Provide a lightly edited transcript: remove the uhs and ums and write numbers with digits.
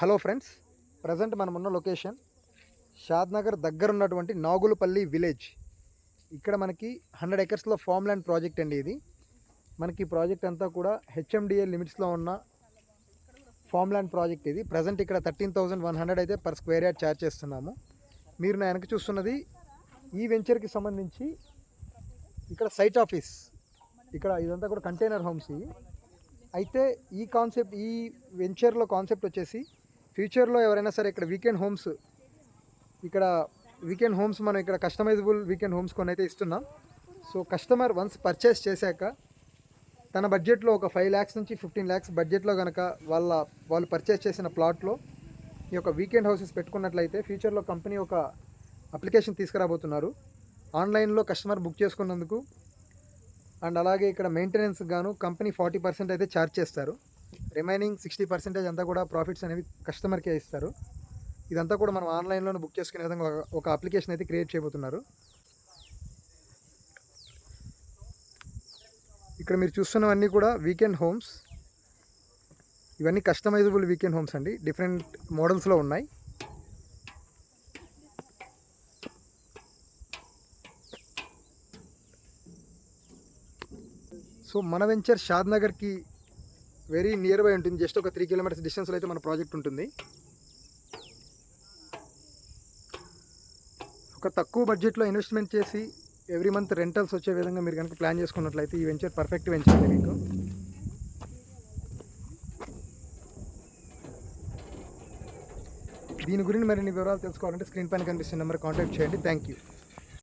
Hello friends, present మనం ఉన్న location Shadnagar దగ్గర ఉన్నటువంటి నాగులపల్లి విలేజ్. ఇక్కడ మనకి 100 ఎకర్స్లో ఫామ్ ల్యాండ్ ప్రాజెక్ట్ అండి. ఇది మనకి ప్రాజెక్ట్ అంతా కూడా హెచ్ఎండిఏ లిమిట్స్లో ఉన్న ఫామ్ ల్యాండ్ ప్రాజెక్ట్. ఇది ప్రజెంట్ ఇక్కడ 13,100 అయితే పర్ స్క్వేర్ యార్డ్ ఛార్జ్ చేస్తున్నాము. మీరు నా వెనక చూస్తున్నది ఈ వెంచర్కి సంబంధించి ఇక్కడ సైట్ ఆఫీస్. ఇక్కడ ఇదంతా కూడా కంటైనర్ హోమ్స్. ఇవి అయితే ఈ వెంచర్లో కాన్సెప్ట్ వచ్చేసి ఫ్యూచర్లో ఎవరైనా సరే ఇక్కడ వీకెండ్ హోమ్స్ మనం ఇక్కడ కస్టమైజబుల్ వీకెండ్ హోమ్స్ కొని అయితే ఇస్తున్నాం. సో కస్టమర్ వన్స్ పర్చేస్ చేశాక తన బడ్జెట్లో ఒక 5 lakhs నుంచి 15 lakhs బడ్జెట్లో కనుక వాళ్ళు పర్చేస్ చేసిన ప్లాట్లో ఈ యొక్క వీకెండ్ హౌసెస్ పెట్టుకున్నట్లయితే ఫ్యూచర్లో కంపెనీ ఒక అప్లికేషన్ తీసుకురాబోతున్నారు. ఆన్లైన్లో కస్టమర్ బుక్ చేసుకున్నందుకు అండ్ అలాగే ఇక్కడ మెయింటెనెన్స్ గాను కంపెనీ 40% అయితే ఛార్జ్ చేస్తారు. రిమైనింగ్ 60% అంతా కూడా ప్రాఫిట్స్ అనేవి కస్టమర్కే ఇస్తారు. ఇదంతా కూడా మనం ఆన్లైన్లోనే బుక్ చేసుకునే విధంగా ఒక అప్లికేషన్ అయితే క్రియేట్ చేయబోతున్నారు. ఇక్కడ మీరు చూస్తున్నవన్నీ కూడా వీకెండ్ హోమ్స్. ఇవన్నీ కస్టమైజబుల్ వీకెండ్ హోమ్స్ అండి, డిఫరెంట్ మోడల్స్లో ఉన్నాయి. సో మన వెంచర్ షాద్నగర్కి వెరీ నియర్ బై ఉంటుంది. జస్ట్ ఒక 3 kilometers డిస్టెన్స్లో అయితే మన ప్రాజెక్ట్ ఉంటుంది. ఒక తక్కువ బడ్జెట్లో ఇన్వెస్ట్మెంట్ చేసి ఎవ్రీ మంత్ రెంటల్స్ వచ్చే విధంగా మీరు కనుక ప్లాన్ చేసుకున్నట్లయితే ఈ వెంచర్ పర్ఫెక్ట్ వెంచర్ అండి మీకు. దీని గురించి మరిన్ని వివరాలు తెలుసుకోవాలంటే స్క్రీన్ పైన కనిపిస్తున్న నెంబర్ కాంటాక్ట్ చేయండి. Thank you.